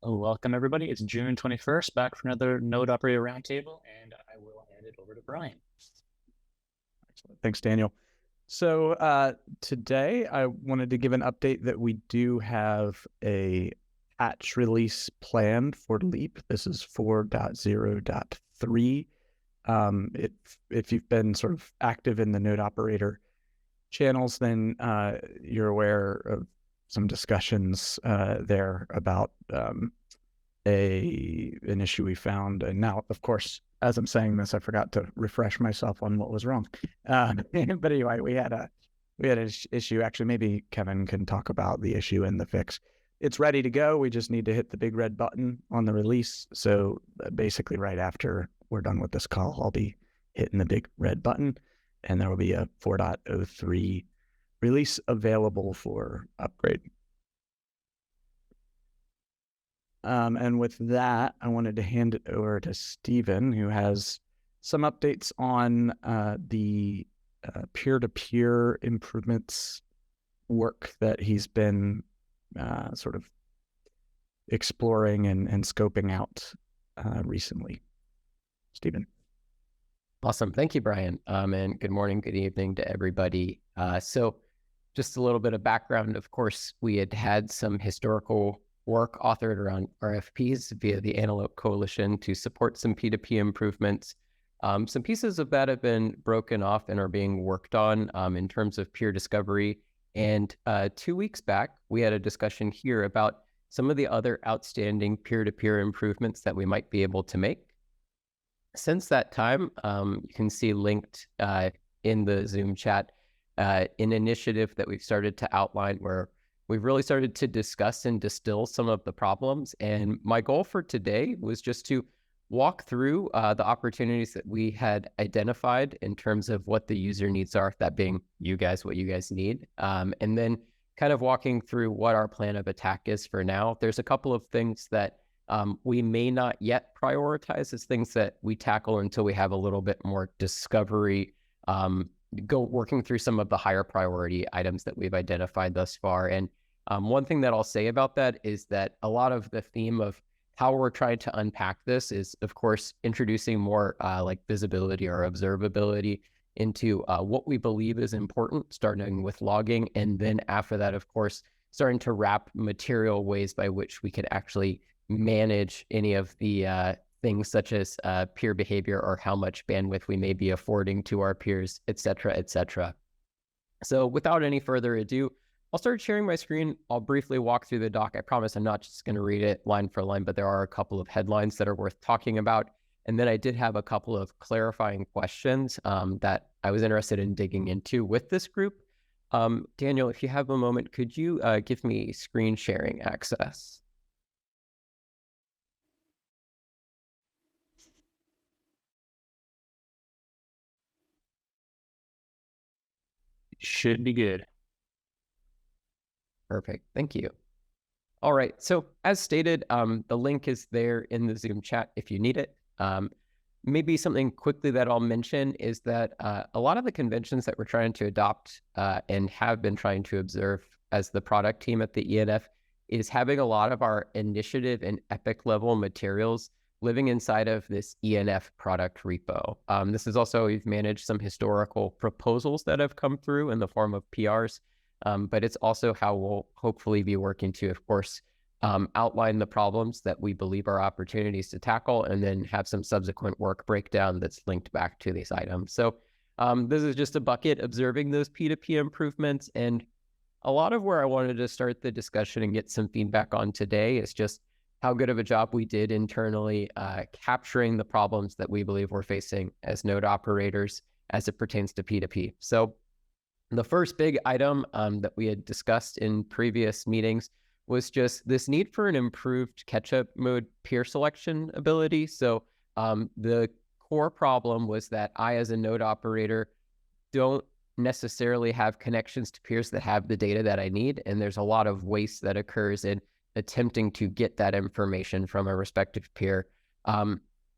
Welcome, everybody. It's June 21st, back for another Node Operator Roundtable, and I will hand it over to Brian. Excellent. Thanks, Daniel. So today I wanted to give an update that we do have a patch release planned for Leap. This is 4.0.3. If you've been sort of active in the Node Operator channels, then you're aware of some discussions there about an issue we found. And now, of course, as I'm saying this, I forgot to refresh myself on what was wrong. But anyway, we had an issue. Actually, maybe Kevin can talk about the issue and the fix. It's ready to go. We just need to hit the big red button on the release. So basically right after we're done with this call, I'll be hitting the big red button, and there will be a 4.03 release available for upgrade. And with that, I wanted to hand it over to Stephen, who has some updates on the peer-to-peer improvements work that he's been sort of exploring and scoping out recently. Stephen. Awesome. Thank you, Brian. And good morning, good evening to everybody. So just a little bit of background. Of course, we had some historical work authored around RFPs via the Antelope Coalition to support some P2P improvements. Some pieces of that have been broken off and are being worked on in terms of peer discovery. And 2 weeks back, we had a discussion here about some of the other outstanding peer-to-peer improvements that we might be able to make. Since that time, you can see linked in the Zoom chat an initiative that we've started to outline where we've really started to discuss and distill some of the problems. And my goal for today was just to walk through the opportunities that we had identified in terms of what the user needs are, that being you guys, what you guys need, and then kind of walking through what our plan of attack is for now. There's a couple of things that we may not yet prioritize as things that we tackle until we have a little bit more discovery, working through some of the higher priority items that we've identified thus far. And one thing that I'll say about that is that a lot of the theme of how we're trying to unpack this is, of course, introducing more like visibility or observability into what we believe is important, starting with logging. And then after that, of course, starting to wrap material ways by which we can actually manage any of the things such as peer behavior or how much bandwidth we may be affording to our peers, et cetera, et cetera. So without any further ado, I'll start sharing my screen. I'll briefly walk through the doc. I promise I'm not just going to read it line for line, but there are a couple of headlines that are worth talking about. And then I did have a couple of clarifying questions that I was interested in digging into with this group. Daniel, if you have a moment, could you give me screen sharing access? Should be good. Perfect. Thank you. All right. So as stated, the link is there in the Zoom chat if you need it. Maybe something quickly that I'll mention is that a lot of the conventions that we're trying to adopt and have been trying to observe as the product team at the ENF is having a lot of our initiative and epic level materials living inside of this ENF product repo. This is also, we've managed some historical proposals that have come through in the form of PRs, but it's also how we'll hopefully be working to, of course, outline the problems that we believe are opportunities to tackle, and then have some subsequent work breakdown that's linked back to these items. So this is just a bucket observing those P2P improvements. And a lot of where I wanted to start the discussion and get some feedback on today is just how good of a job we did internally capturing the problems that we believe we're facing as node operators as it pertains to P2P. So the first big item that we had discussed in previous meetings was just this need for an improved catch-up mode peer selection ability. So the core problem was that I, as a node operator, don't necessarily have connections to peers that have the data that I need. And there's a lot of waste that occurs in attempting to get that information from a respective peer.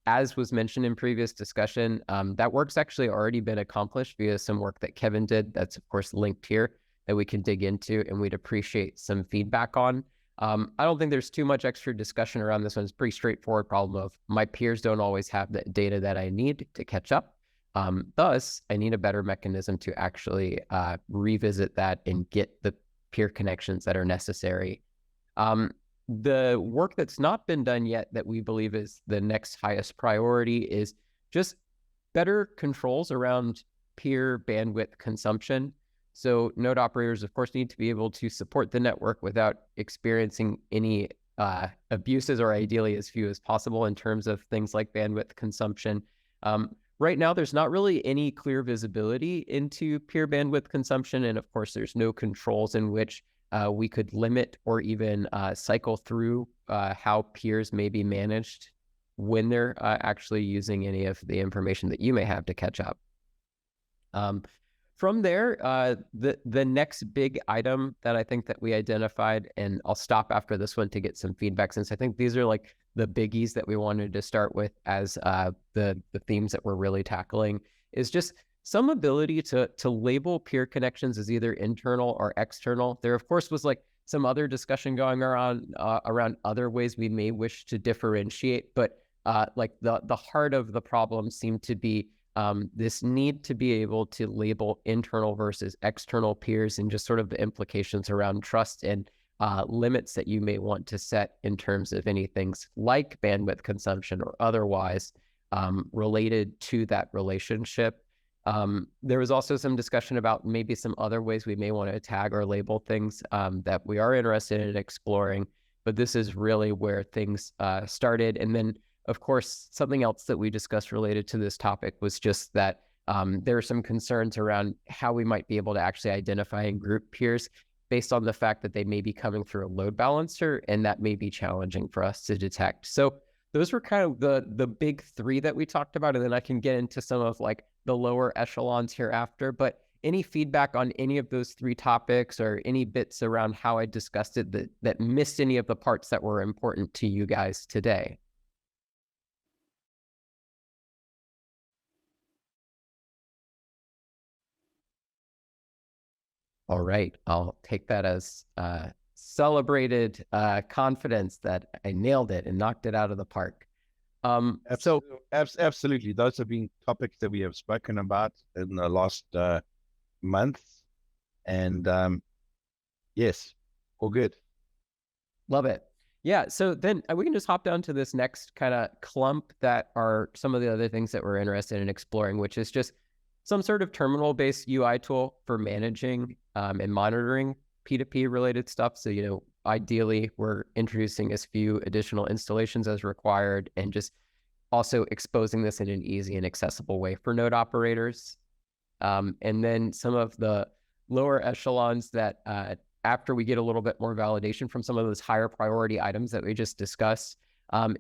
As was mentioned in previous discussion, that work's actually already been accomplished via some work that Kevin did. That's of course linked here that we can dig into, and we'd appreciate some feedback on. I don't think there's too much extra discussion around this one. It's a pretty straightforward problem of my peers don't always have the data that I need to catch up. Thus, I need a better mechanism to actually revisit that and get the peer connections that are necessary. The work that's not been done yet that we believe is the next highest priority is just better controls around peer bandwidth consumption. So node operators, of course, need to be able to support the network without experiencing any abuses, or ideally as few as possible in terms of things like bandwidth consumption. Right now, there's not really any clear visibility into peer bandwidth consumption. And of course, there's no controls in which we could limit or even cycle through how peers may be managed when they're actually using any of the information that you may have to catch up. From there, the next big item that I think that we identified, and I'll stop after this one to get some feedback, since I think these are like the biggies that we wanted to start with as the themes that we're really tackling, is just some ability to label peer connections as either internal or external. There, of course, was like some other discussion going around other ways we may wish to differentiate, but like the heart of the problem seemed to be this need to be able to label internal versus external peers, and just sort of the implications around trust and limits that you may want to set in terms of any things like bandwidth consumption or otherwise related to that relationship. There was also some discussion about maybe some other ways we may want to tag or label things that we are interested in exploring, but this is really where things started. And then, of course, something else that we discussed related to this topic was just that there are some concerns around how we might be able to actually identify and group peers based on the fact that they may be coming through a load balancer, and that may be challenging for us to detect. So those were kind of the big three that we talked about, and then I can get into some of like the lower echelons hereafter. But any feedback on any of those three topics, or any bits around how I discussed it that missed any of the parts that were important to you guys today? All right, I'll take that as celebrated confidence that I nailed it and knocked it out of the park. Absolutely. Those have been topics that we have spoken about in the last month. And yes, all good. Love it. Yeah, so then we can just hop down to this next kind of clump that are some of the other things that we're interested in exploring, which is just some sort of terminal-based UI tool for managing and monitoring P2P related stuff. So, you know, ideally, we're introducing as few additional installations as required, and just also exposing this in an easy and accessible way for node operators. And then some of the lower echelons that after we get a little bit more validation from some of those higher priority items that we just discussed,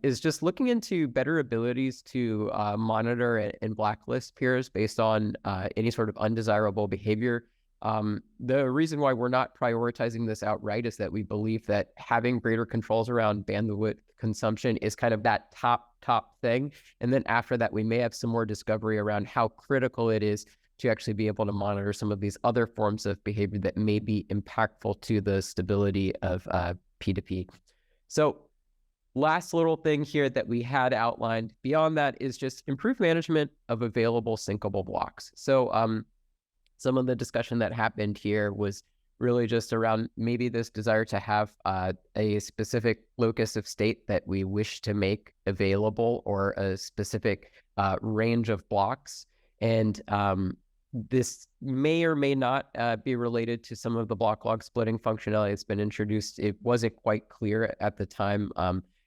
is just looking into better abilities to monitor and blacklist peers based on any sort of undesirable behavior. The reason why we're not prioritizing this outright is that we believe that having greater controls around bandwidth consumption is kind of that top thing. And then after that, we may have some more discovery around how critical it is to actually be able to monitor some of these other forms of behavior that may be impactful to the stability of P2P. So last little thing here that we had outlined beyond that is just improved management of available syncable blocks. So some of the discussion that happened here was really just around maybe this desire to have a specific locus of state that we wish to make available, or a specific range of blocks. And this may or may not be related to some of the block log splitting functionality that's been introduced. It wasn't quite clear at the time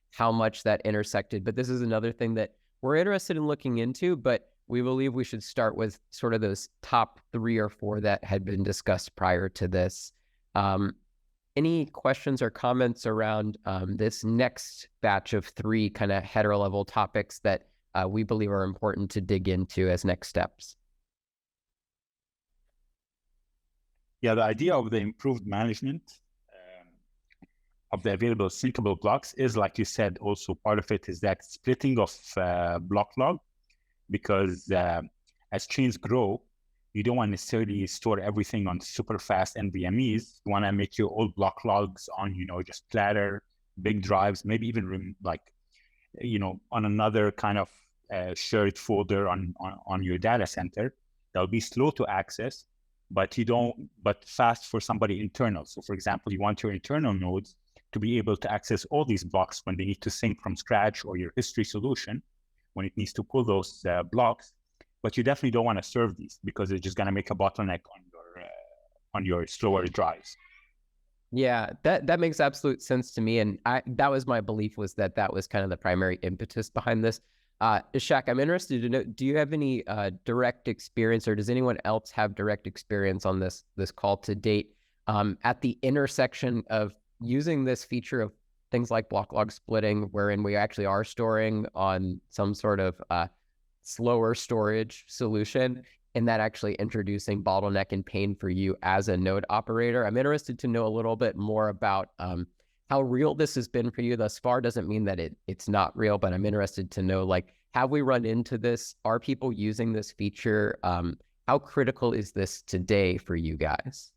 how much that intersected, but this is another thing that we're interested in looking into, but we believe we should start with sort of those top 3 or 4 that had been discussed prior to this. Any questions or comments around this next batch of 3 kind of header level topics that we believe are important to dig into as next steps? Yeah, the idea of the improved management of the available syncable blocks is, like you said, also part of it is that splitting of block log, because as chains grow, you don't want to necessarily store everything on super fast NVMEs. You want to make your old block logs on, just platter, big drives, maybe even on another kind of shared folder on your data center. That'll be slow to access, but fast for somebody internal. So for example, you want your internal nodes to be able to access all these blocks when they need to sync from scratch, or your history solution when it needs to pull those blocks. But you definitely don't want to serve these, because it's just going to make a bottleneck on your slower drives. Yeah, that makes absolute sense to me. And that was my belief, was that was kind of the primary impetus behind this. Ishaq, I'm interested to know, do you have any direct experience, or does anyone else have direct experience on this call to date at the intersection of using this feature of things like block log splitting, wherein we actually are storing on some sort of slower storage solution, and that actually introducing bottleneck and pain for you as a node operator? I'm interested to know a little bit more about how real this has been for you thus far. Doesn't mean that it's not real, but I'm interested to know, like, have we run into this? Are people using this feature? How critical is this today for you guys?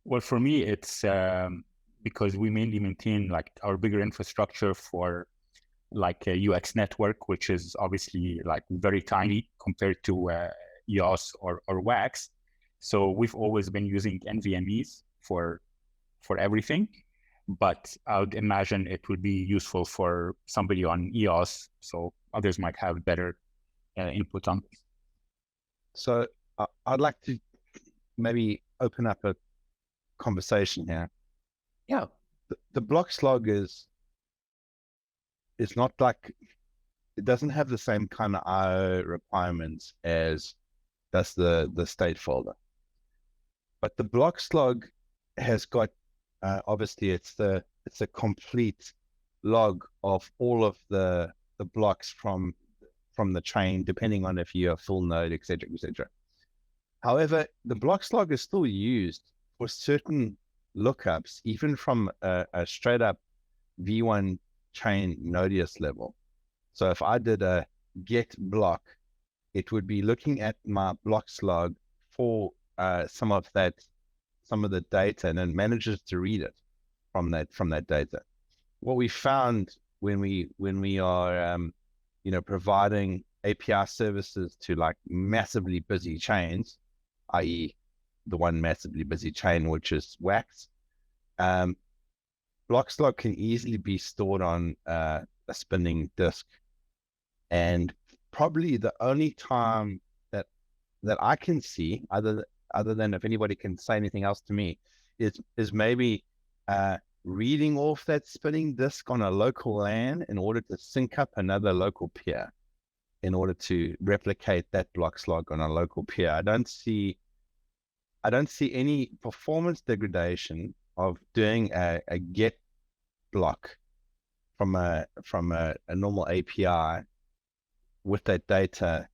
Well, for me, it's because we mainly maintain like our bigger infrastructure for like a EOS network, which is obviously like very tiny compared to EOS or WAX. So we've always been using NVMEs for everything, but I would imagine it would be useful for somebody on EOS, so others might have better input on this. So I'd like to maybe open up a conversation here. Yeah. The block slog is not like, it doesn't have the same kind of IO requirements as does the state folder. But the block slog has got, obviously it's a complete log of all of the blocks from the chain, depending on if you're a full node, et cetera, et cetera. However, the block slog is still used for certain lookups, even from a straight up V1 chain Node.js level. So if I did a get block, it would be looking at my block slog for some of the data, and then manages to read it from that data. What we found when we are providing API services to like massively busy chains, i.e. the one massively busy chain, which is WAX, block slog can easily be stored on a spinning disk. And probably the only time that I can see, other than if anybody can say anything else to me, is maybe reading off that spinning disk on a local LAN in order to sync up another local peer, in order to replicate that block slog on a local peer. I don't see any performance degradation of doing a get block from a normal API with that data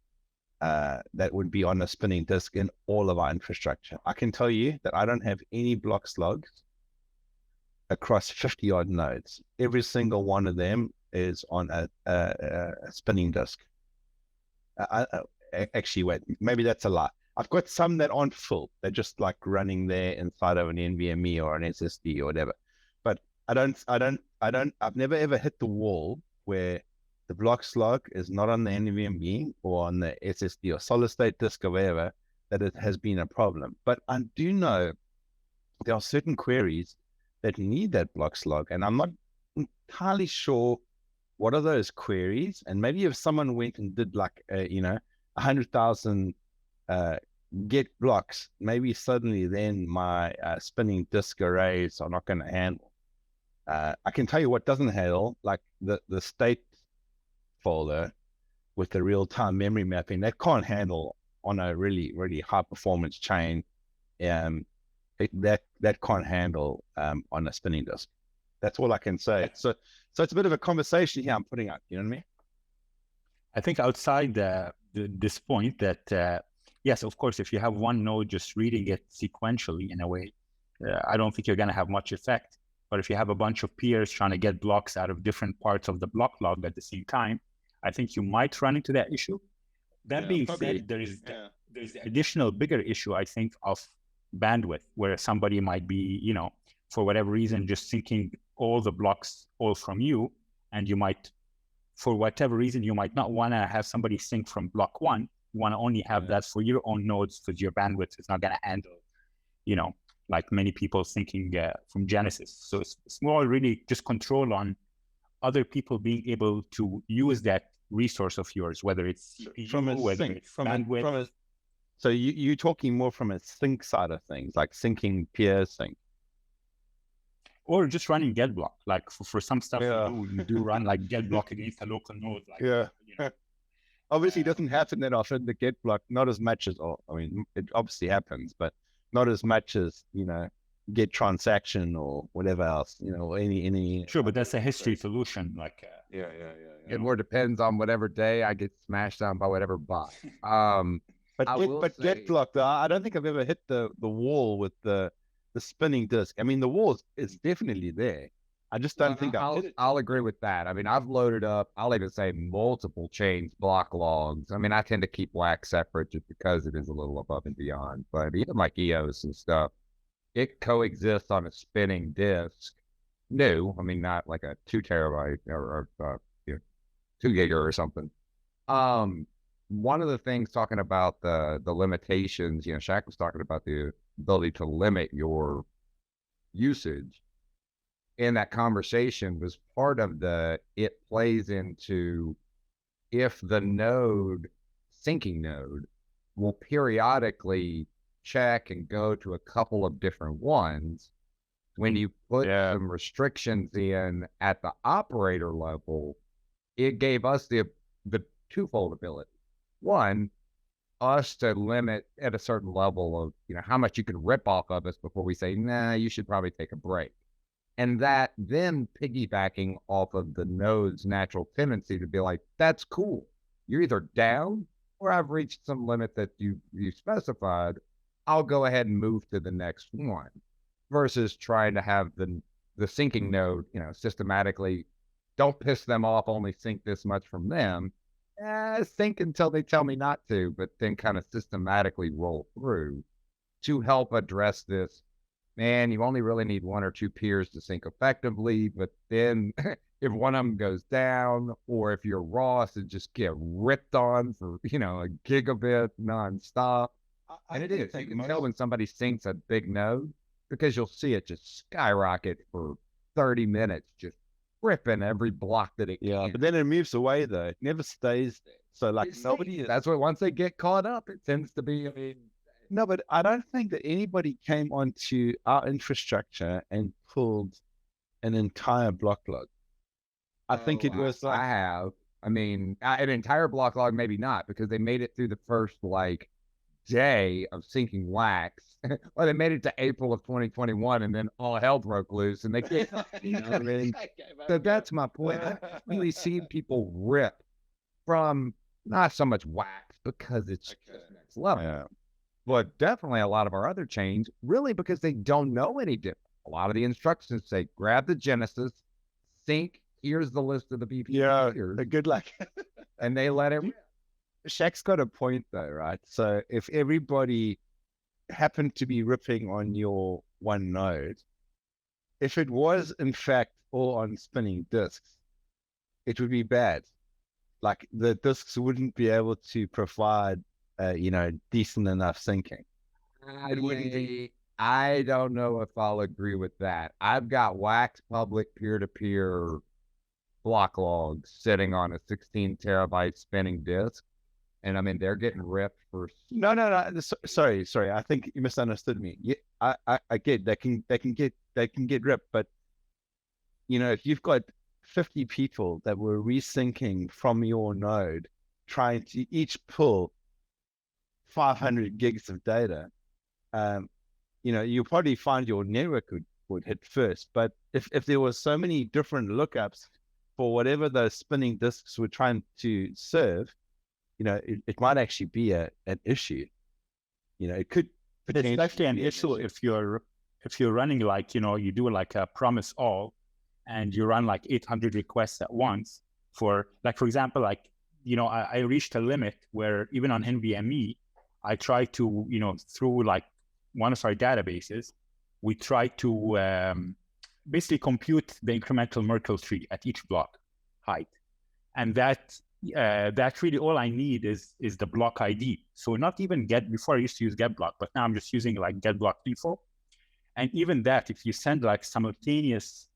that would be on a spinning disk in all of our infrastructure. I can tell you that I don't have any block slogs across 50 odd nodes. Every single one of them is on a spinning disk. Actually, wait, maybe that's a lie. I've got some that aren't full. They're just like running there inside of an NVMe or an SSD or whatever. But I've never ever hit the wall where the block slog is not on the NVMe or on the SSD or solid state disk or whatever, that it has been a problem. But I do know there are certain queries that need that block slog, and I'm not entirely sure what are those queries. And maybe if someone went and did like 100,000 get blocks, maybe suddenly then my spinning disk arrays are not going to handle. I can tell you what doesn't handle, like the state folder with the real-time memory mapping, that can't handle on a really, really high performance chain. That can't handle on a spinning disk. That's all I can say. So it's a bit of a conversation here I'm putting up, you know what I mean? I think outside this point that, yes, of course, if you have one node just reading it sequentially in a way, I don't think you're going to have much effect. But if you have a bunch of peers trying to get blocks out of different parts of the block log at the same time, I think you might run into that issue. That being probably, said, there's the additional bigger issue, I think, of bandwidth, where somebody might be, for whatever reason, just syncing all the blocks all from you, and you might, for whatever reason, you might not want to have somebody sync from block one. You want to only have that for your own nodes because your bandwidth is not going to handle, like many people thinking from Genesis. So it's more really just control on other people being able to use that resource of yours, whether it's CPU, from a whether sync, it's bandwidth. So you're talking more from a sync side of things, like syncing peer sync. Or just running get block, like for some stuff you do run like get block against a local node. Like, Obviously, it doesn't happen that often. The get block, not as much as, it obviously happens, but not as much as get transaction or whatever else. Any. Sure, but that's a history solution. Like It more depends on whatever day I get smashed down by whatever bot. But get block, though, I don't think I've ever hit the wall with the spinning disk. I mean, the wall is definitely there. I just don't think I've hit it. I'll agree with that. I mean, I've loaded up, I'll even say multiple chains, block logs. I mean, I tend to keep wax separate just because it is a little above and beyond. But even like EOS and stuff, it coexists on a spinning disk. New, I mean, not like a 2 terabyte or 2 gig or something. One of the things talking about the limitations, Shaq was talking about the ability to limit your usage. In that conversation was part of it plays into if the syncing node will periodically check and go to a couple of different ones. When you put some restrictions in at the operator level, it gave us the twofold ability. One, us to limit at a certain level of, how much you can rip off of us before we say, nah, you should probably take a break. And that then piggybacking off of the node's natural tendency to be like, that's cool. You're either down or I've reached some limit that you specified. I'll go ahead and move to the next one versus trying to have the syncing node, systematically don't piss them off, only sync this much from them. Sync until they tell me not to, but then kind of systematically roll through to help address this. Man, you only really need 1 or 2 peers to sync effectively, but then if one of them goes down, or if you're Ross and just get ripped on for, a gigabit nonstop. And it is. You can tell when somebody syncs a big node because you'll see it just skyrocket for 30 minutes, just ripping every block that it can. But then it moves away, though. It never stays there. So, like, that's what, once they get caught up, it tends to be, No, but I don't think that anybody came onto our infrastructure and pulled an entire block log. I think it was like... I have. I mean, an entire block log, maybe not, because they made it through the first, day of syncing wax. Or they made it to April of 2021, and then all hell broke loose, and they can't... So that's my point. I've really seen people rip from not so much wax, because it's just next level. Yeah. But definitely a lot of our other chains, really because they don't know any different. A lot of the instructions say, grab the Genesis, sync, here's the list of the BP. Yeah, good luck. And they let it. Shaq's got a point, though, right? So if everybody happened to be ripping on your one node, if it was, in fact, all on spinning disks, it would be bad. Like, the disks wouldn't be able to provide decent enough syncing. I don't know if I'll agree with that. I've got wax public peer-to-peer block logs sitting on a 16 terabyte spinning disk, and I mean they're getting ripped for. No. Sorry. I think you misunderstood me. Yeah, I get they can get ripped, but if you've got 50 people that were resyncing from your node, trying to each pull 500 gigs of data, you'll probably find your network would hit first. But if there was so many different lookups for whatever those spinning disks were trying to serve, it might actually be an issue. It could potentially, especially an issue if you're running you do like a promise all, and you run like 800 requests at once for example, I reached a limit where even on NVMe, I tried to, through like one of our databases, we tried to basically compute the incremental Merkle tree at each block height. And that really all I need is the block ID. So not even before I used to use get block, but now I'm just using like get block info. And even that, if you send like simultaneous,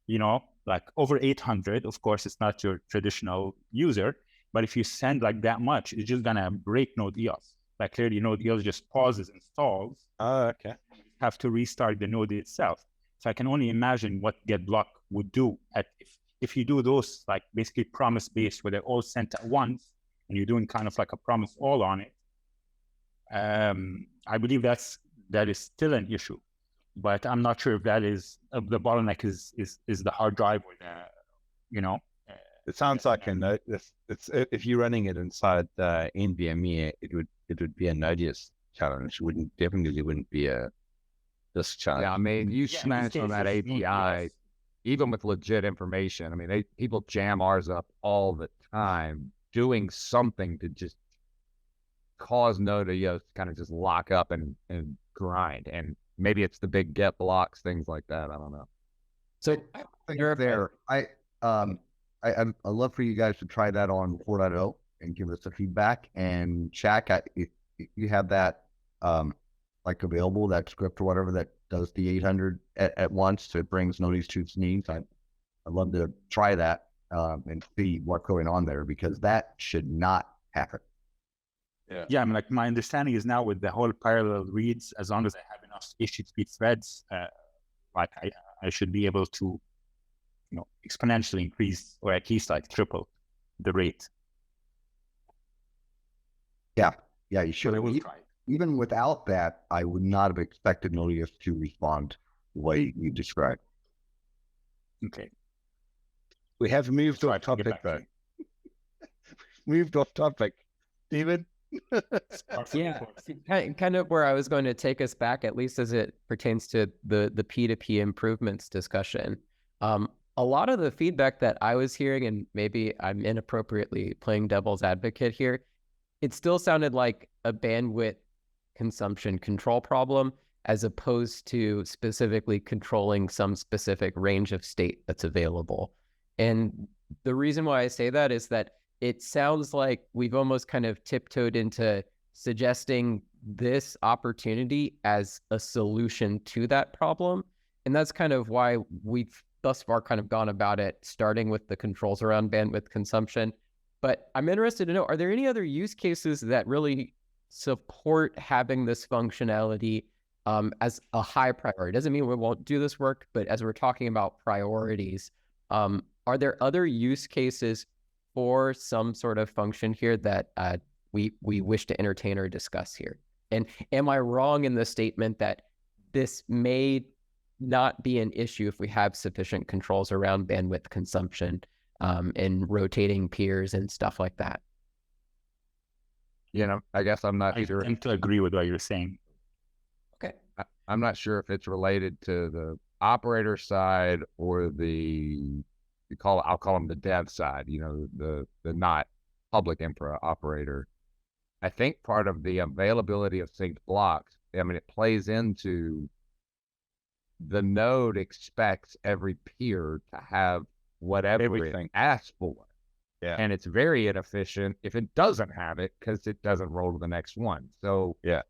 like over 800, of course, it's not your traditional user, but if you send like that much, it's just gonna break Node EOS. Like clearly Node EOS just pauses and stalls. Oh, okay. You have to restart the node itself. So I can only imagine what get block would do if you do those like basically promise-based where they're all sent at once and you're doing kind of like a promise all on it. I believe that is still an issue. But I'm not sure if that is the bottleneck is the hard drive or the, It sounds like a node. It's if you're running it inside NVMe, it would be a Node.js challenge. Definitely wouldn't be a disk challenge. Yeah, I mean, you smash on that API, even with legit information. I mean, people jam ours up all the time, doing something to just cause Node to kind of just lock up and grind. And maybe it's the big get blocks, things like that. I don't know. So You're there. I'd love for you guys to try that on 4.0 and give us the feedback. And Shaq, if you have that like available, that script or whatever that does the 800 at once, so it brings notice to its needs. I'd love to try that and see what's going on there, because that should not happen. Yeah, I mean, like my understanding is now with the whole parallel reads, as long as I have enough HTTP threads, like I should be able to, exponentially increase, or at least like triple the rate. Yeah, you should. So I will try. Even without that, I would not have expected Node.js to respond the way you described. Okay. We have moved Try off to get topic back to though. Moved off topic. Steven? Yeah, kind of where I was going to take us back, at least as it pertains to the P2P improvements discussion. A lot of the feedback that I was hearing, and maybe I'm inappropriately playing devil's advocate here, it still sounded like a bandwidth consumption control problem, as opposed to specifically controlling some specific range of state that's available. And the reason why I say that is that it sounds like we've almost kind of tiptoed into suggesting this opportunity as a solution to that problem. And that's kind of why we've thus far kind of gone about it, starting with the controls around bandwidth consumption. But I'm interested to know, are there any other use cases that really support having this functionality as a high priority? Doesn't mean we won't do this work, but as we're talking about priorities, are there other use cases for some sort of function here that we wish to entertain or discuss here? And am I wrong in the statement that this may not be an issue if we have sufficient controls around bandwidth consumption and rotating peers and stuff like that? I guess I'm not I sure. tend to agree with what you're saying. Okay. I'm not sure if it's related to the operator side or I'll call them the dev side, the not public infra operator. I think part of the availability of synced blocks, it plays into the node expects every peer to have whatever Everything. it asks for. Yeah. And it's very inefficient if it doesn't have it, because it doesn't roll to the next one. So Yeah.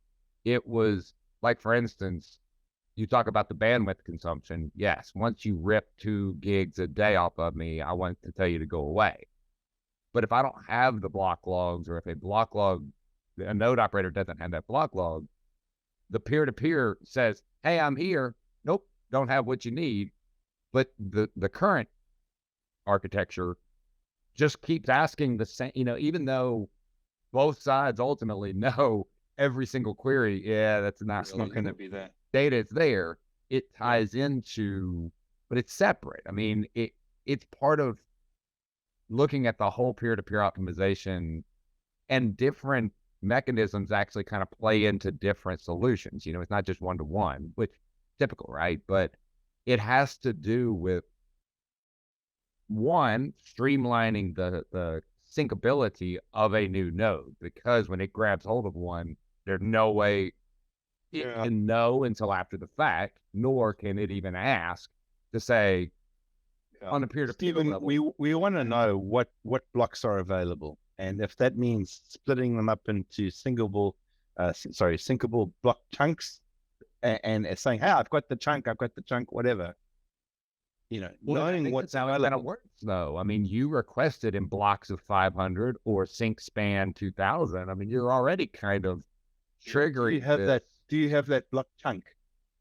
It was like, for instance, you talk about the bandwidth consumption. Yes, once you rip 2 gigs a day off of me, I want to tell you to go away. But if I don't have the block logs, or if a node operator doesn't have that block log, the peer-to-peer says, hey, I'm here. Nope, don't have what you need. But the current architecture just keeps asking the same, even though both sides ultimately know every single query, that's not really going to be there. Data is there. It ties into, but it's separate. It's part of looking at the whole peer-to-peer optimization, and different mechanisms actually kind of play into different solutions. It's not just one-to-one, which is typical, right? But it has to do with, one, streamlining the syncability of a new node, because when it grabs hold of one, there's no way it can know until after the fact, nor can it even ask to say on a peer-to-peer Stephen, level. we want to know what blocks are available, and if that means splitting them up into syncable block chunks, and saying, "Hey, I've got the chunk, whatever." Knowing what's how it kind of works, though. I mean, you requested in blocks of 500 or sync span 2000. I mean, you're already kind of triggering. Do you have that block chunk?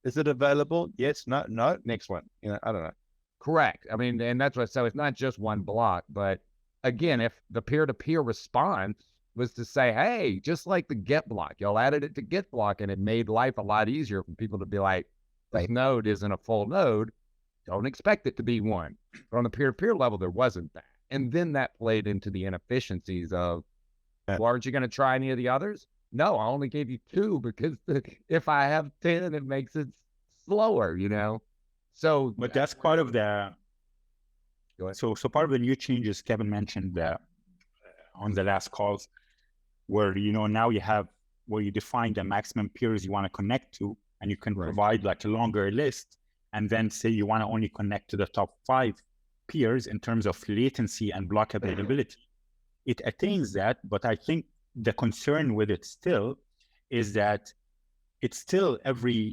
Is it available? Yes. No. No. Next one. I don't know. Correct. I mean, and that's what. So it's not just one block, but again, if the peer-to-peer response was to say, "Hey, just like the get block, y'all added it to get block, and it made life a lot easier for people to be like, this node isn't a full node. Don't expect it to be one." But on the peer-to-peer level, there wasn't that. And then that played into the inefficiencies of, well, aren't you going to try any of the others? No, I only gave you 2 because if I have 10, it makes it slower, So, but that's part of the. So part of the new changes Kevin mentioned on the last calls, where now you have where you define the maximum peers you want to connect to, and you can provide like a longer list, and then say you want to only connect to the top 5 peers in terms of latency and block availability. It attains that, but I think the concern with it still is that it's still every,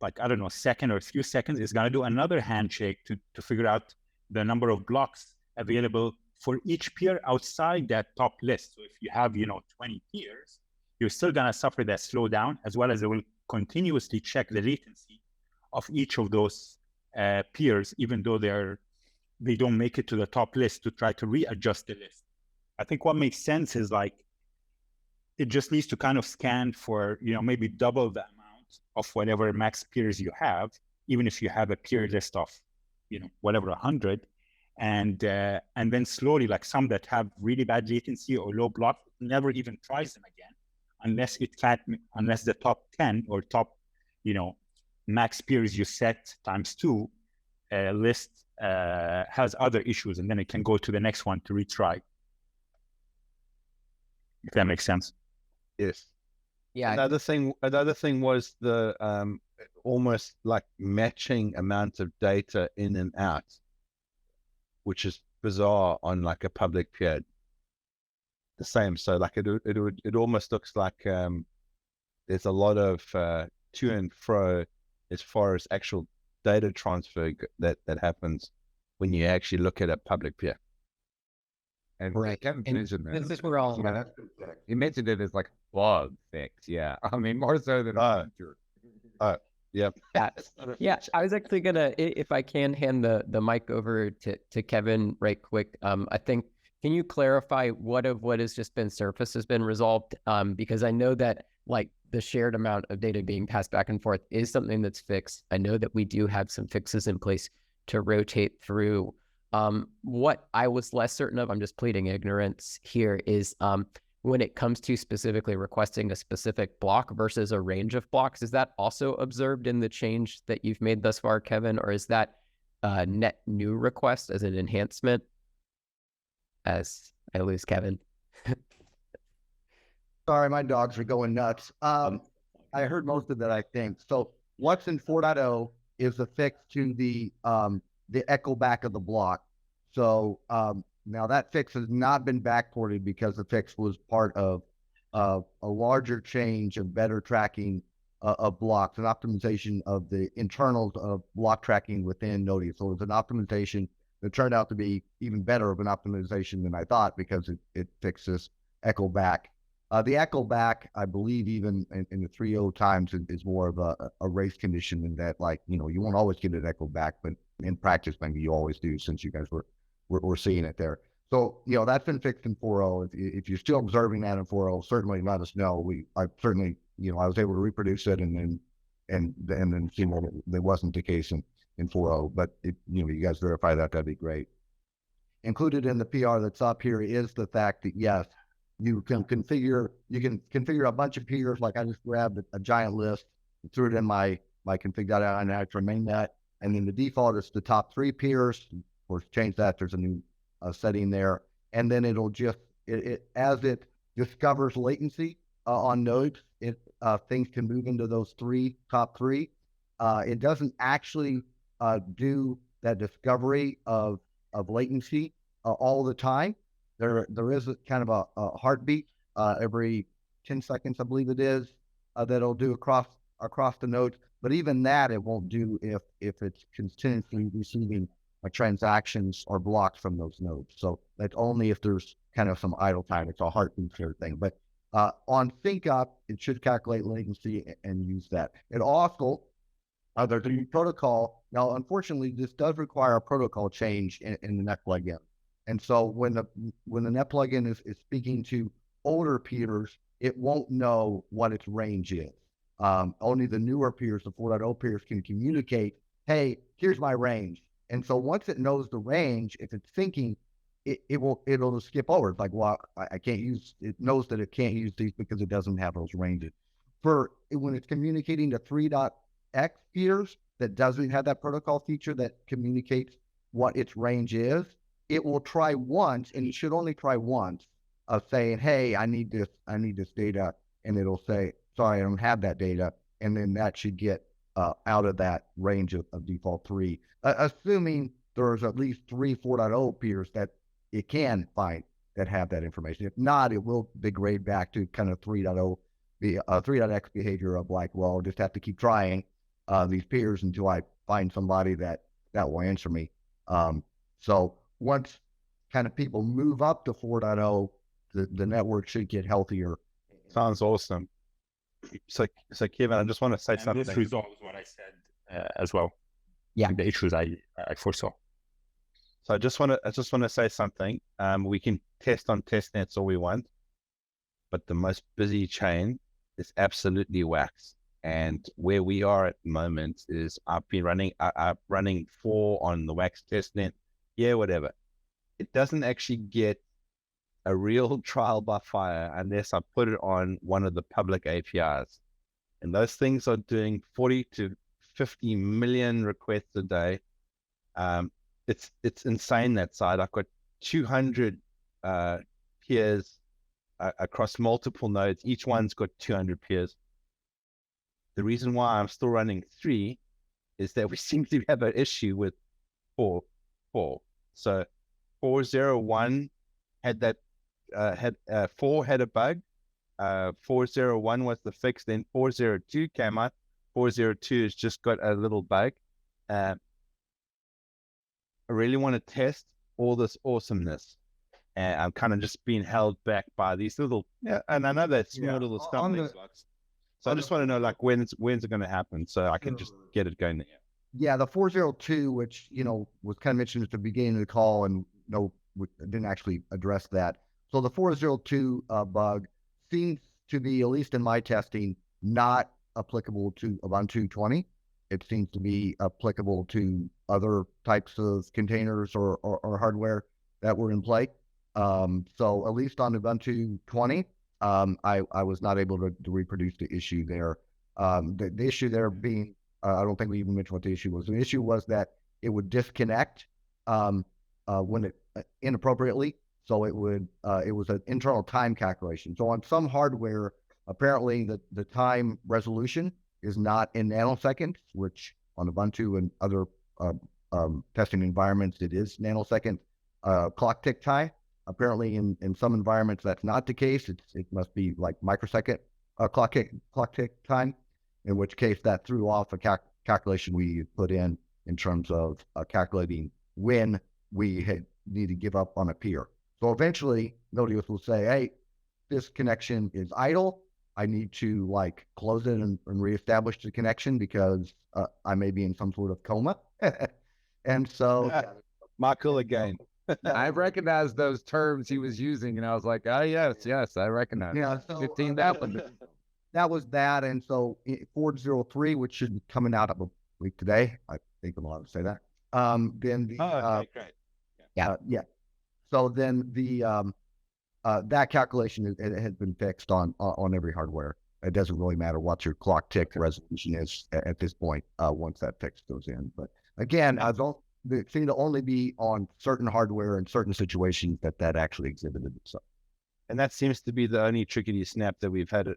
like, I don't know, second or a few seconds, it's going to do another handshake to figure out the number of blocks available for each peer outside that top list. So if you have, 20 peers, you're still going to suffer that slowdown, as well as it will continuously check the latency of each of those peers, even though they don't make it to the top list, to try to readjust the list. I think what makes sense is like, it just needs to kind of scan for, maybe double the amount of whatever max peers you have, even if you have a peer list of, whatever, 100, and then slowly, like some that have really bad latency or low block, never even tries them again, unless the top 10 or top, max peers you set times 2 list has other issues, and then it can go to the next one to retry. If that makes sense. Yes. Yeah. Another thing was the almost like matching amount of data in and out, which is bizarre on like a public peer. The same. So like it almost looks like there's a lot of to and fro as far as actual data transfer that happens when you actually look at a public peer. And Right. Kevin And mentioned that. this is where all. He mentioned it as like bug fix. Yeah. I mean, more so than a feature. Yeah. Yeah, I was actually gonna, if I can, hand the mic over to Kevin right quick. I think, can you clarify what has just been surfaced has been resolved? Because I know that like the shared amount of data being passed back and forth is something that's fixed. I know that we do have some fixes in place to rotate through. What I was less certain of, I'm just pleading ignorance here, is when it comes to specifically requesting a specific block versus a range of blocks, is that also observed in the change that you've made thus far, Kevin, or is that a net new request as an enhancement? As I lose Kevin. Sorry, my dogs are going nuts. I heard most of that, I think. So what's in 4.0 is a fix to the echo back of the block. So now that fix has not been backported because the fix was part of a larger change of better tracking of blocks and optimization of the internals of block tracking within Node. So it's an optimization that turned out to be even better of an optimization than I thought, because it fixes echo back. The echo back, I believe, even in the 3.0 times, is more of a race condition, in that, like, you won't always get an echo back, but in practice, maybe you always do, since you guys were seeing it there. So, that's been fixed in 4.0. If you're still observing that in 4.0, certainly let us know. I certainly, I was able to reproduce it and then see that wasn't the case in 4.0. But if you guys verify that, that'd be great. Included in the PR that's up here is the fact that, yes, you can configure a bunch of peers. Like, I just grabbed a giant list, threw it in my config.out, and I remain that. And then the default is the top 3 peers. Of course, change that. There's a new setting there. and then it'll just as it discovers latency on nodes, things can move into those top three. It doesn't actually do that discovery of latency all the time. There is a kind of a heartbeat every 10 seconds, I believe it is, that it'll do across the nodes. But even that it won't do if it's continuously receiving transactions or blocks from those nodes. So that's only if there's kind of some idle time. It's a heartbeat sort of thing. But on sync up, it should calculate latency and use that. It also there's a new protocol. Now, unfortunately, this does require a protocol change in the net plugin. And so when the net plugin is speaking to older peers, it won't know what its range is. Only the newer peers, the 4.0 peers, can communicate, hey, here's my range. And so once it knows the range, if it's thinking, it'll skip over. It's like, well, I can't use, it knows that it can't use these because it doesn't have those ranges. When it's communicating to 3.x peers that doesn't have that protocol feature that communicates what its range is, it will try once, and it should only try once, of saying, hey, I need this data, and it'll say, sorry, I don't have that data, and then that should get out of that range of default 3, assuming there's at least 3 4.0 peers that it can find that have that information. If not, it will degrade back to kind of 3.0, 3.x behavior of like, well, I'll just have to keep trying these peers until I find somebody that will answer me. So once kind of people move up to 4.0, the network should get healthier. Sounds awesome. So Kevin, I just want to say something. This resolves what I said as well. Yeah, the issues I foresaw. So I just want to say something. We can test on test nets all we want, but the most busy chain is absolutely Wax. And where we are at the moment is I've been running 4 on the Wax testnet. Yeah, whatever. It doesn't actually get a real trial by fire unless I put it on one of the public APIs. And those things are doing 40 to 50 million requests a day. It's insane, that side. I've got 200 peers across multiple nodes. Each one's got 200 peers. The reason why I'm still running 3 is that we seem to have an issue with 4. So 4.0.1 had that, 4 had a bug. 4.0.1 was the fix. Then 4.0.2 came out. 4.0.2 has just got a little bug. I really want to test all this awesomeness. And I'm kind of just being held back by these little, and I know that small little stumbling blocks. So I just want to know, like, when's it going to happen so I can just get it going there. Yeah, the 4.0.2, which, was kind of mentioned at the beginning of the call, and we didn't actually address that. So the 4.0.2 bug seems to be, at least in my testing, not applicable to Ubuntu 20. It seems to be applicable to other types of containers or hardware that were in play. So at least on Ubuntu 20, I was not able to reproduce the issue there. The issue there being, I don't think we even mentioned what the issue was. The issue was that it would disconnect when it inappropriately. So it was an internal time calculation. So on some hardware, apparently the time resolution is not in nanoseconds, which on Ubuntu and other testing environments, it is nanosecond clock tick time. Apparently in some environments, that's not the case. It must be like microsecond clock tick time, in which case that threw off a calculation we put in terms of calculating when we need to give up on a peer. So eventually, Nodius will say, hey, this connection is idle. I need to close it and reestablish the connection because I may be in some sort of coma. And so Michael again. I recognized those terms he was using, and I was like, oh, yes, I recognize. Yeah, so 15 that one. That was that. And so 4.0.3, which should be coming out of a week today, I think I'm allowed to say that. Then the okay, great. yeah. So then the that calculation has been fixed on every hardware. It doesn't really matter what your clock tick resolution is at this point once that fix goes in. But again, they seem to only be on certain hardware and certain situations that actually exhibited itself. And that seems to be the only trickety snap that we've had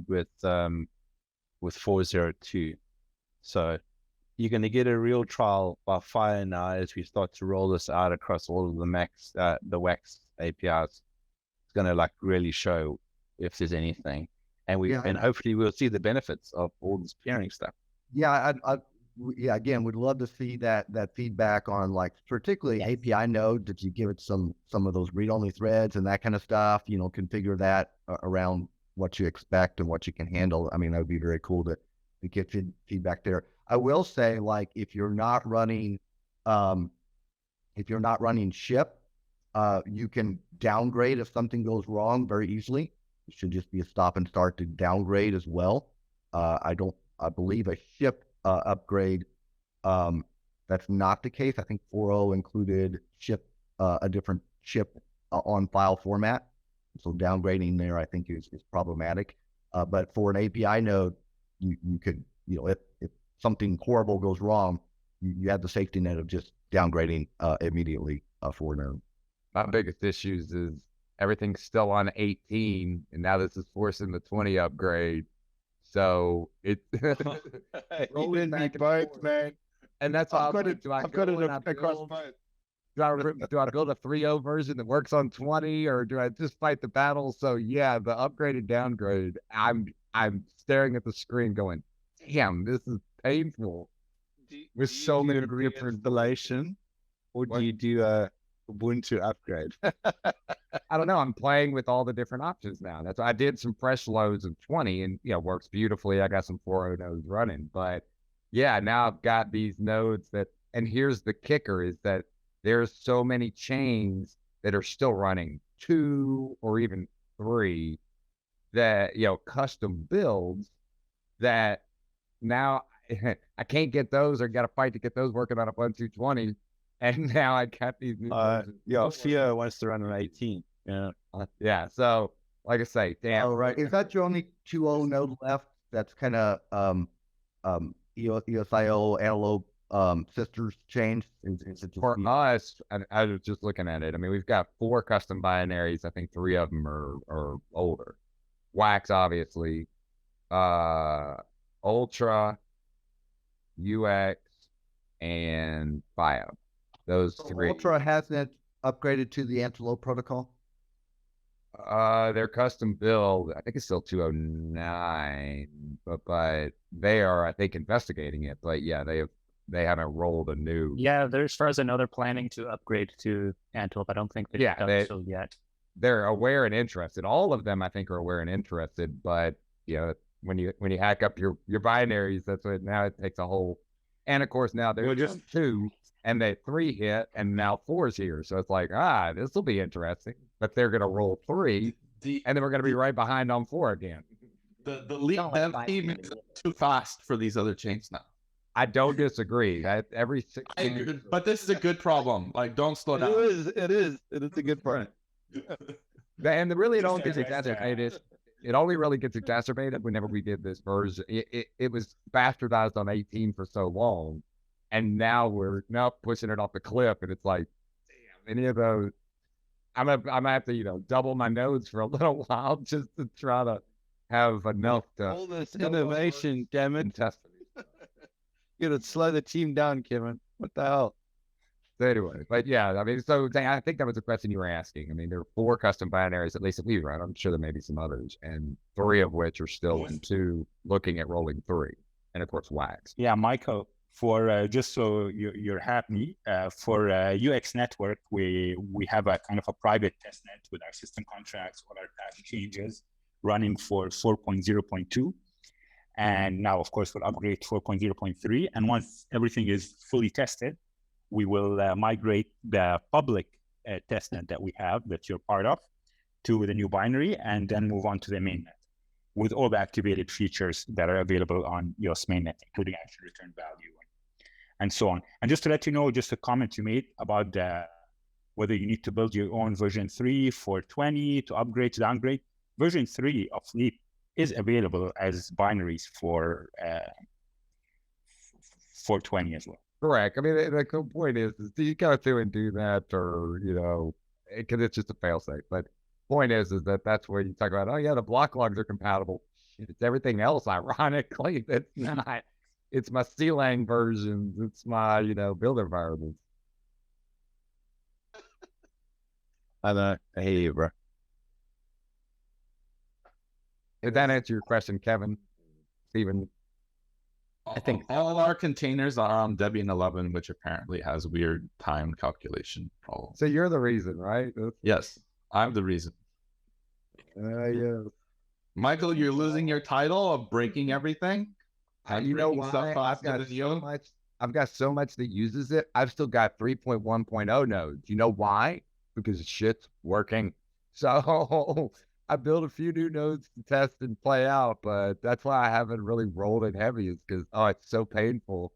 with 402. So you're going to get a real trial by fire now as we start to roll this out across all of the WAX APIs. It's going to like really show if there's anything, and hopefully we'll see the benefits of all this pairing stuff. Yeah, again, would love to see that feedback on, like, particularly API node, that you give it some of those read-only threads and that kind of stuff, you know, configure that around what you expect and what you can handle. I mean, that would be very cool to get feedback there. I will say, like, if you're not running ship, you can downgrade if something goes wrong very easily. It should just be a stop and start to downgrade as well. I believe a ship upgrade, that's not the case. I think 4.0 included a different ship on file format. So downgrading there, I think, is problematic. But for an API node, you could, you know, if something horrible goes wrong, you have the safety net of just downgrading immediately for a node. My biggest issues is everything's still on 18, and now this is forcing the 20 upgrade. So it rolling me both, man. And that's why I've got it across both. Do I build a 3.0 version that works on 20, or do I just fight the battle? So yeah, the upgrade and downgrade, I'm staring at the screen going, damn, this is painful. With so many different installation, or do you do a Ubuntu upgrade? I don't know. I'm playing with all the different options now. That's why I did some fresh loads of 20, and works beautifully. I got some 4.0 nodes running, but yeah, now I've got these nodes and here's the kicker, is that there's so many chains that are still running 2 or even 3 that, custom builds that now I can't get those, or got to fight to get those working on a Ubuntu 20. And now I got these new Fio wants to run an 18. Yeah. So like I say, damn. Oh, right. Is that your only 2.0 node left? That's kind of EOSIO analog sisters change? Is it For us, I was just looking at it. I mean, we've got 4 custom binaries. I think 3 of them are older. WAX, obviously. Ultra, UX, and Bio. Those 3. Ultra hasn't upgraded to the Antelope protocol? Their custom build, I think it's still 209, but they are, I think, investigating it. But yeah, they haven't rolled a new. Yeah, as far as I know, they're planning to upgrade to Antelope. I don't think they've done so yet. They're aware and interested. All of them, I think, are aware and interested. But when you hack up your binaries, that's what now it takes a whole. And of course, now there's just 2. And they 3 hit, and now 4's here. So it's like, this will be interesting. But they're going to roll 3, and then we're going to be right behind on 4 again. The lead dev team is too fast for these other chains now. I don't disagree. Every 6 but this is a good problem. Like, don't slow down. It is a good point. And it only gets exacerbated. It only really gets exacerbated whenever we did this version. It was bastardized on 18 for so long. And now we're pushing it off the cliff, and it's like, damn, any of those, I'm gonna have to double my nodes for a little while just to try to have enough to all this innovation, Kevin. Test You gotta slow the team down, Kevin. What the hell? So anyway, but yeah, I mean, so I think that was the question you were asking. I mean, there are 4 custom binaries, at least that we run. I'm sure there may be some others, and 3 of which are still in 2, looking at rolling 3, and of course WAX. Yeah, Michael. For just so you're happy, for UX Network, we have a kind of a private testnet with our system contracts, all our task changes running for 4.0.2. And now, of course, we'll upgrade 4.0.3. And once everything is fully tested, we will migrate the public testnet that we have, that you're part of, to the new binary, and then move on to the mainnet with all the activated features that are available on EOS mainnet, including action return value and so on. And just to let you know, just a comment you made about whether you need to build your own version 3 for 20 to upgrade to downgrade. Version 3 of Leap is available as binaries for 20 as well. correct. I mean, the point is you go through and do that, or because it's just a fail-safe. But point is that's where you talk about, oh yeah, the block logs are compatible. It's everything else, ironically, that's not. It's my CLang versions. It's my build environments. I know. I hear you, bro. Did that answer your question, Kevin? Stephen? I think all our containers are on Debian 11, which apparently has weird time calculation problems. So you're the reason, right? Yes, I'm the reason. Yeah. Michael, you're losing your title of breaking everything. You know why? I've got so much that uses it. I've still got 3.1.0 nodes. You know why? Because shit's working. So I built a few new nodes to test and play out, but that's why I haven't really rolled it heavy, is because, it's so painful.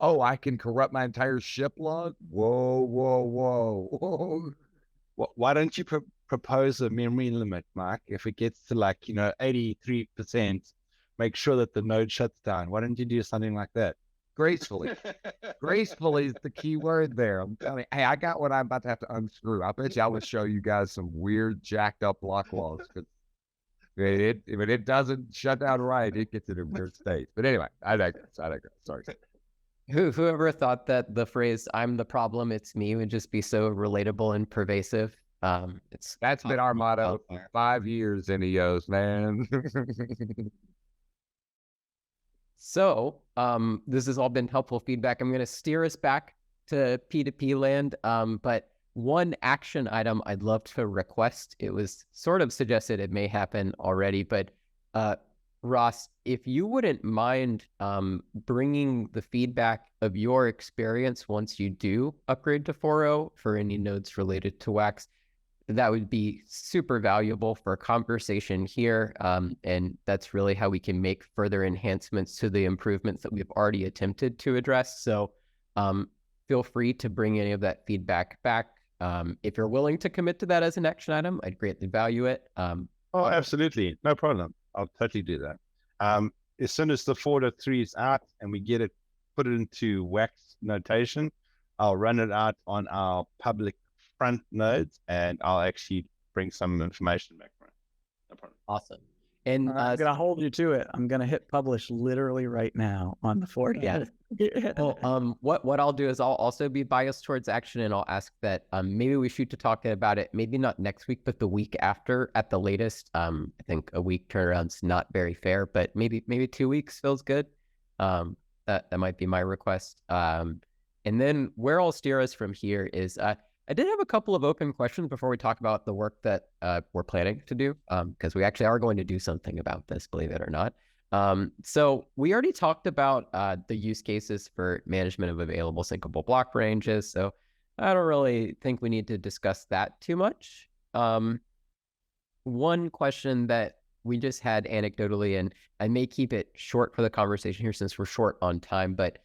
I can corrupt my entire ship log? Whoa. Why don't you propose a memory limit, Mark? If it gets to 83%, make sure that the node shuts down. Why don't you do something like that? Gracefully. Gracefully is the key word there. I'm telling you, hey, I got what I'm about to have to unscrew. I bet you I will show you guys some weird jacked up block logs. If it doesn't shut down right, it gets in a weird state. But anyway, I digress. Sorry. Whoever thought that the phrase "I'm the problem, it's me" would just be so relatable and pervasive. That's been our motto for 5 years in EOS, man. So this has all been helpful feedback. I'm going to steer us back to P2P land. But one action item I'd love to request, it was sort of suggested it may happen already, but Ross, if you wouldn't mind bringing the feedback of your experience once you do upgrade to 4.0 for any nodes related to Wax, that would be super valuable for a conversation here. And that's really how we can make further enhancements to the improvements that we've already attempted to address. So feel free to bring any of that feedback back. If you're willing to commit to that as an action item, I'd greatly value it. Oh, absolutely. No problem. I'll totally do that. As soon as the 4.3 is out and we get it, put it into Wax notation, I'll run it out on our public front nodes, and I'll actually bring some information back from it. No problem. Awesome. And I'm going to hold you to it. I'm going to hit publish literally right now on the 4.0. Yeah. Well, what I'll do is I'll also be biased towards action, and I'll ask that maybe we shoot to talk about it, maybe not next week, but the week after at the latest. I think a week turnaround's not very fair, but maybe 2 weeks feels good. That might be my request. And then where I'll steer us from here is I did have a couple of open questions before we talk about the work that we're planning to do, because we actually are going to do something about this, believe it or not. So we already talked about the use cases for management of available syncable block ranges. So I don't really think we need to discuss that too much. One question that we just had anecdotally, and I may keep it short for the conversation here since we're short on time, but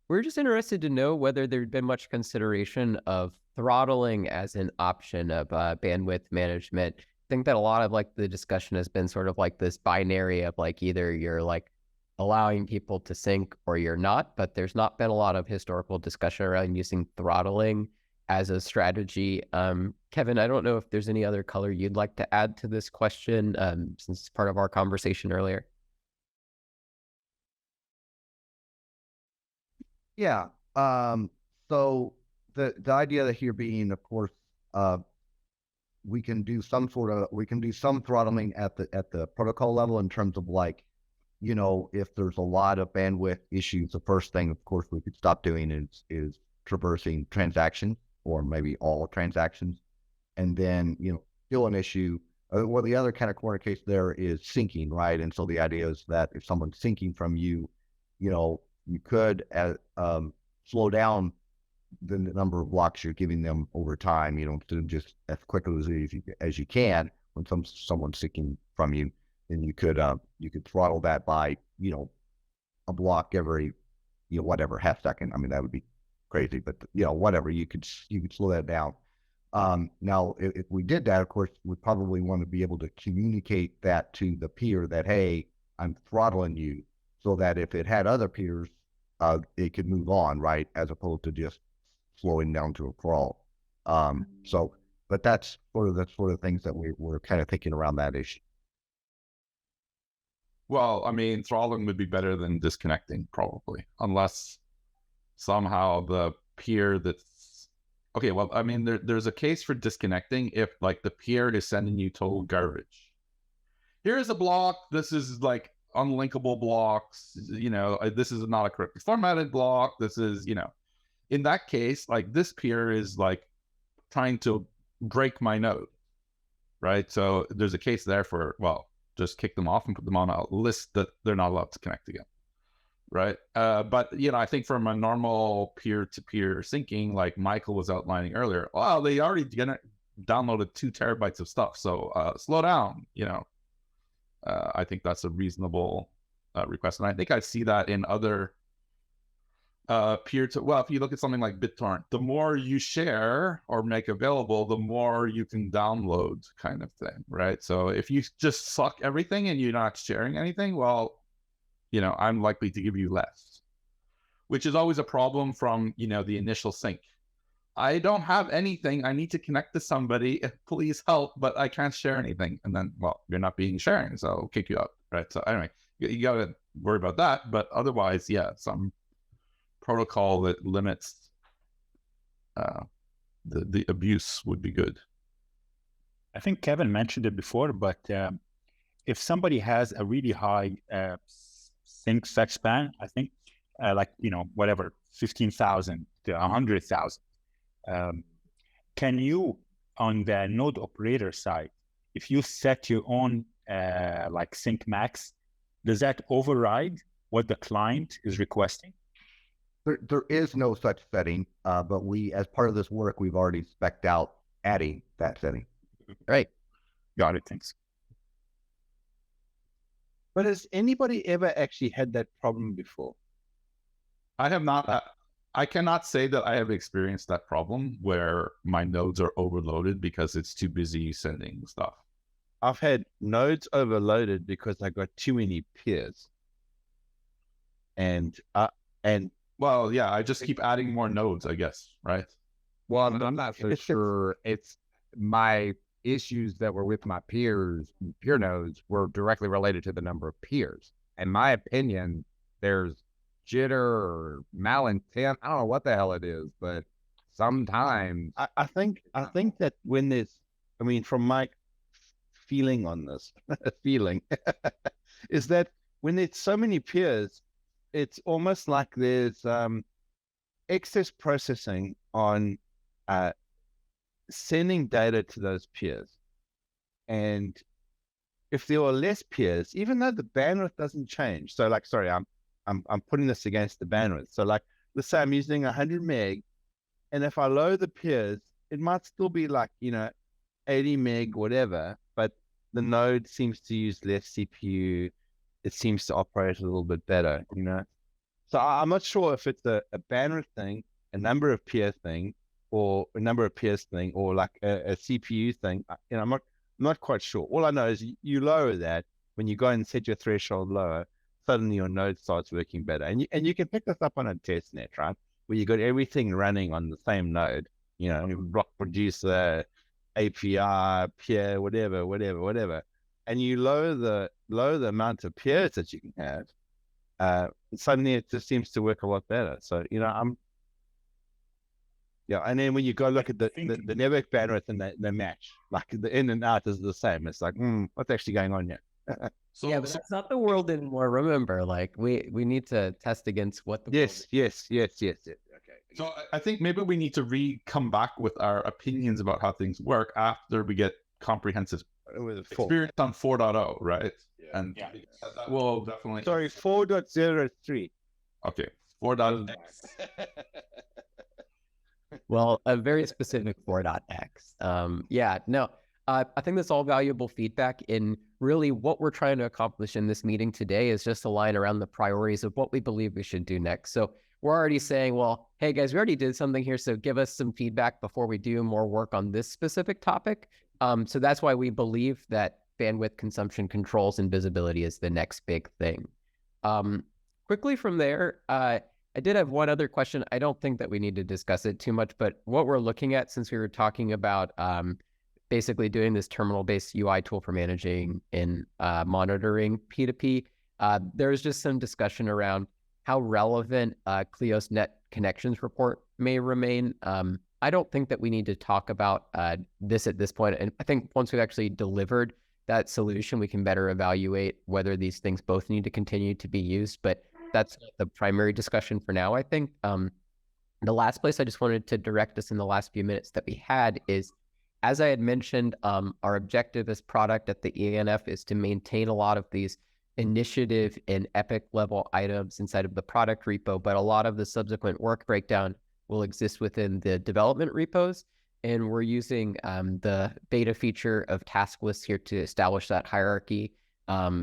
we're just interested to know whether there'd been much consideration of throttling as an option of bandwidth management. I think that a lot of the discussion has been sort of this binary of either you're allowing people to sync or you're not, but there's not been a lot of historical discussion around using throttling as a strategy. Kevin, I don't know if there's any other color you'd like to add to this question since it's part of our conversation earlier. Yeah. So the idea here being, of course, we can do some throttling at the protocol level in terms of if there's a lot of bandwidth issues, the first thing, of course, we could stop doing is traversing transactions, or maybe all transactions. And then, still an issue. Well, the other kind of corner case there is syncing, right? And so the idea is that if someone's syncing from you, you could slow down the number of blocks you're giving them over time, to just as quickly as you can. When someone's syncing from you, then you could throttle that by a block every whatever half second. I mean, that would be crazy, but whatever, you could slow that down. Now, if we did that, of course, we'd probably want to be able to communicate that to the peer that, hey, I'm throttling you, so that if it had other peers it could move on, right, as opposed to just slowing down to a crawl. But that's sort of the things that we're kind of thinking around that issue. Well, I mean, throttling would be better than disconnecting, probably, unless somehow the peer that's okay. Well, I mean, there's a case for disconnecting if like the peer is sending you total garbage. Here's a block. This is like unlinkable blocks. This is not a correctly formatted block. This is, in that case, like this peer is like trying to break my node, right? So there's a case there for, well, just kick them off and put them on a list that they're not allowed to connect again, right? But, I think from a normal peer-to-peer syncing, like Michael was outlining earlier, well, they already downloaded 2 terabytes of stuff, so slow down, I think that's a reasonable request. And I think I see that in other well, if you look at something like BitTorrent, the more you share or make available, the more you can download, kind of thing, right? So if you just suck everything and you're not sharing anything, well, I'm likely to give you less, which is always a problem from, the initial sync. I don't have anything. I need to connect to somebody. Please help, but I can't share anything. And then, well, you're not being sharing, so I'll kick you out, right? So anyway, you got to worry about that. But otherwise, yeah, some protocol that limits the abuse would be good. I think Kevin mentioned it before, but if somebody has a really high sync fetch span, I think whatever, 15,000 to 100,000, can you, on the node operator side, if you set your own like sync max, does that override what the client is requesting? There is no such setting, but we, as part of this work, we've already spec'd out adding that setting. Right. Got it. Thanks. But has anybody ever actually had that problem before? I have not. I cannot say that I have experienced that problem where my nodes are overloaded because it's too busy sending stuff. I've had nodes overloaded because I got too many peers. And well, yeah, I just keep adding more nodes, I guess, right? Well, I'm not so sure. It's my issues that were with my peer nodes were directly related to the number of peers. In my opinion, there's jitter or malintent. I don't know what the hell it is, but sometimes I think that when there's, from my feeling on this, is that when there's so many peers, it's almost like there's excess processing on sending data to those peers. And if there are less peers, even though the bandwidth doesn't change, so like, sorry, I'm putting this against the bandwidth. So like, let's say I'm using 100 meg, and if I load the peers, it might still be like, 80 meg, whatever, but the node seems to use less CPU. It seems to operate a little bit better, So I'm not sure if it's a bandwidth thing, a number of peer thing, or a number of peers thing, or like a CPU thing. I'm not quite sure. All I know is you lower that when you go and set your threshold lower, suddenly your node starts working better. And you can pick this up on a test net, right? Where you got everything running on the same node, block producer, API, peer, whatever. And you lower the amount of peers that you can have, suddenly it just seems to work a lot better. So, and then when you go look at the network bandwidth and the match, like the in and out is the same. It's like, what's actually going on here? Yeah, but that's not the world anymore. Remember, like we need to test against what the yes. Okay. So I think maybe we need to come back with our opinions about how things work after we get comprehensive experience on 4.0, right? Yeah. And that will definitely. Sorry, 4.03. Okay, 4.x. Well, a very specific 4.x. I think that's all valuable feedback. In really what we're trying to accomplish in this meeting today is just align around the priorities of what we believe we should do next. So we're already saying, well, hey guys, we already did something here, so give us some feedback before we do more work on this specific topic. So that's why we believe that bandwidth consumption controls and visibility is the next big thing. Quickly from there, I I did have one other question. I don't think that we need to discuss it too much, but what we're looking at, since we were talking about basically doing this terminal-based UI tool for managing and monitoring P2P, there's just some discussion around how relevant EOS Net Connections report may remain. I don't think that we need to talk about this at this point. And I think once we've actually delivered that solution, we can better evaluate whether these things both need to continue to be used. But that's the primary discussion for now, I think. The last place I just wanted to direct us in the last few minutes that we had is, as I had mentioned, our objective as product at the ENF is to maintain a lot of these initiative and epic level items inside of the product repo, but a lot of the subsequent work breakdown will exist within the development repos. And we're using the beta feature of task lists here to establish that hierarchy.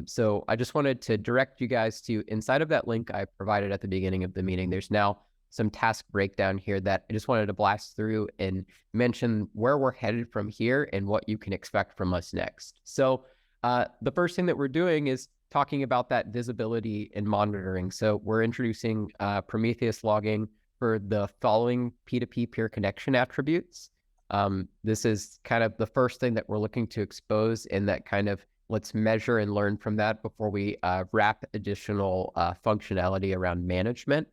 So I just wanted to direct you guys to, inside of that link I provided at the beginning of the meeting, there's now some task breakdown here that I just wanted to blast through and mention where we're headed from here and what you can expect from us next. So the first thing that we're doing is talking about that visibility and monitoring. So we're introducing Prometheus logging for the following P2P peer connection attributes. This is kind of the first thing that we're looking to expose, and that kind of let's measure and learn from that before we wrap additional functionality around management.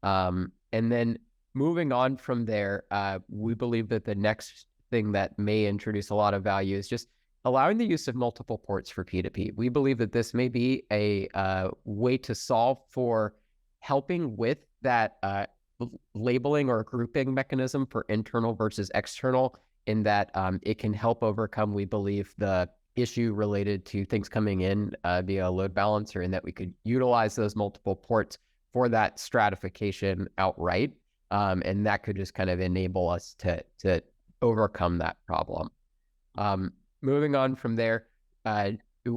And then moving on from there, we believe that the next thing that may introduce a lot of value is just allowing the use of multiple ports for P2P. We believe that this may be a way to solve for helping with that labeling or grouping mechanism for internal versus external, in that it can help overcome, we believe, the issue related to things coming in via a load balancer, and that we could utilize those multiple ports for that stratification outright. And that could just kind of enable us to overcome that problem. Moving on from there,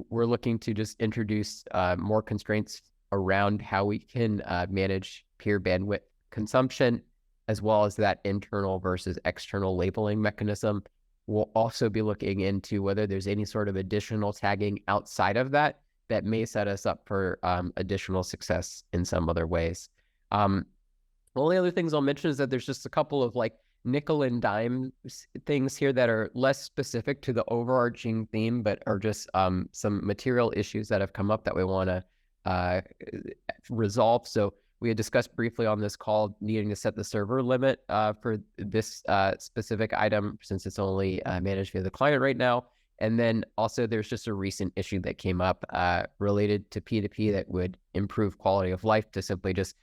we're looking to just introduce more constraints around how we can manage peer bandwidth consumption, as well as that internal versus external labeling mechanism. We'll also be looking into whether there's any sort of additional tagging outside of that that may set us up for additional success in some other ways. Only other things I'll mention is that there's just a couple of like nickel and dime things here that are less specific to the overarching theme, but are just some material issues that have come up that we want to resolve. So we had discussed briefly on this call needing to set the server limit for this specific item, since it's only managed via the client right now. And then also there's just a recent issue that came up related to P2P that would improve quality of life to simply just,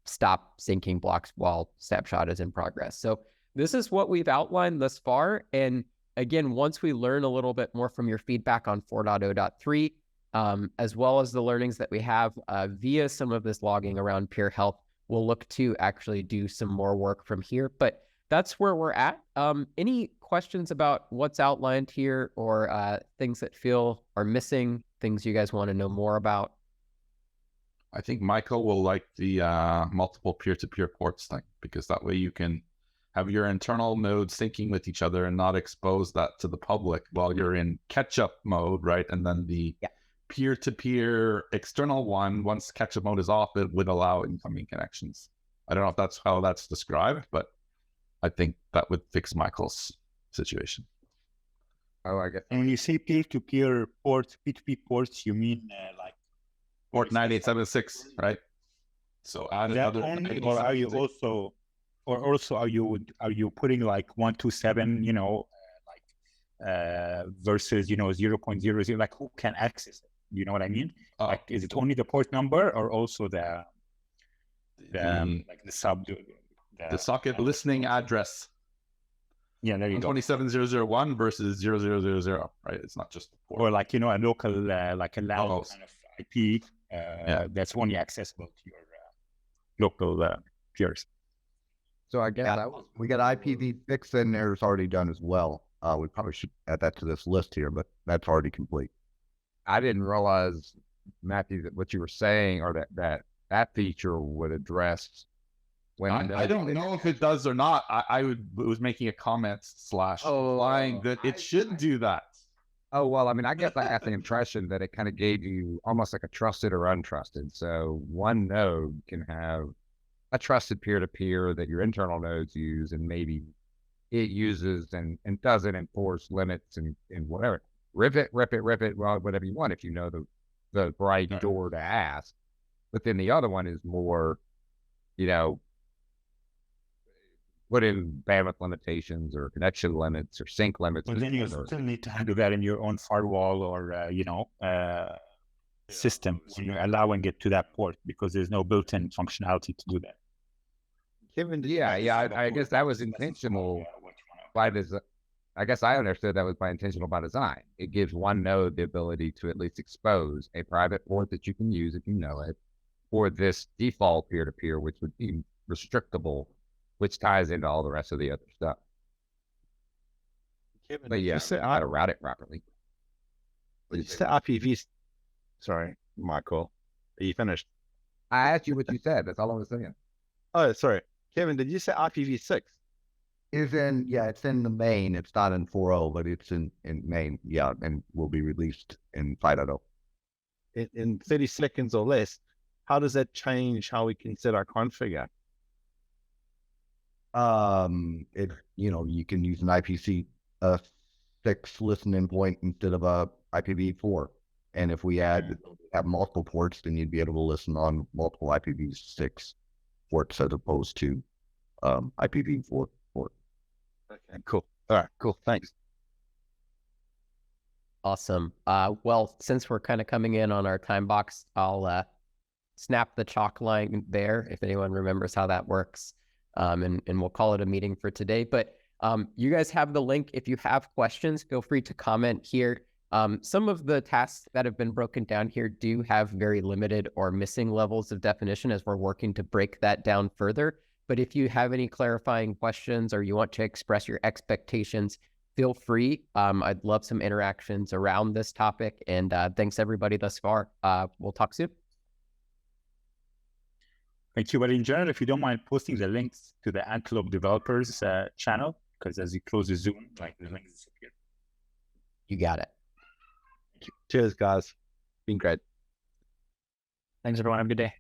stop syncing blocks while snapshot is in progress. So this is what we've outlined thus far. And again, once we learn a little bit more from your feedback on 4.0.3, as well as the learnings that we have via some of this logging around peer health, we'll look to actually do some more work from here. But that's where we're at. Any questions about what's outlined here, or things that feel are missing, things you guys want to know more about? I think Michael will like the multiple peer-to-peer ports thing, because that way you can have your internal nodes syncing with each other and not expose that to the public while you're in catch-up mode, right? And then the peer-to-peer external one, once catch-up mode is off, it would allow incoming connections. I don't know if that's how that's described, but I think that would fix Michael's situation. Oh, I get. And when you say peer-to-peer ports, P2P ports, you mean like Port 9876, right? So add that another. only, or are you also, are you putting like 127, versus 0.00, like who can access it? You know what I mean? Like, is it only the port number, or also the like the sub, the socket listening address? Yeah, there you go. 27001 versus 0000, right? It's not just the port. Or like, a local, like a LAN kind of IP that's only accessible to your local peers. So I guess we got IPv6 in there. It's already done as well. We probably should add that to this list here, but that's already complete. I didn't realize, Matthew, that what you were saying, or that feature would address when I don't know if it does or not. I was making a comment / implying that it should do that. Oh, well, I mean, I guess I got the impression that it kind of gave you almost like a trusted or untrusted. So one node can have a trusted peer-to-peer that your internal nodes use, and maybe it uses and doesn't enforce limits and whatever. Rip it, well, whatever you want if you know the right door to ask. But then the other one is more, you know, put in bandwidth limitations or connection limits or sync limits. But then you still need to handle that in your own firewall or system when you're allowing it to that port, because there's no built-in functionality to do that. Kevin, I guess that was intentional by design. I guess I understood that was by intentional by design. It gives one node the ability to at least expose a private port that you can use if you know it, or this default peer-to-peer, which would be restrictable, which ties into all the rest of the other stuff. Kevin, But yeah, how to route it properly. you said IPv. Sorry, Michael. Are you finished? I asked you what you said. That's all I was saying. Oh, sorry. Kevin, did you say IPv6? It's in the main. It's not in 4.0, but it's in main. Yeah, and will be released in 5.0. In 30 seconds or less, how does that change how we can set our configure? You can use an IPv6 listen endpoint instead of a IPv4. And if we have multiple ports, then you'd be able to listen on multiple IPv6 ports as opposed to IPv4 port. Okay, cool. All right, cool. Thanks. Awesome. Well, since we're kind of coming in on our time box, I'll snap the chalk line there if anyone remembers how that works. And we'll call it a meeting for today. But you guys have the link. If you have questions, feel free to comment here. Some of the tasks that have been broken down here do have very limited or missing levels of definition as we're working to break that down further. But if you have any clarifying questions or you want to express your expectations, feel free. I'd love some interactions around this topic. And thanks everybody thus far. We'll talk soon. Thank you. But in general, if you don't mind posting the links to the Antelope developers channel, because as you close the Zoom, like the links disappear. You got it. Cheers, guys. Been great. Thanks, everyone. Have a good day.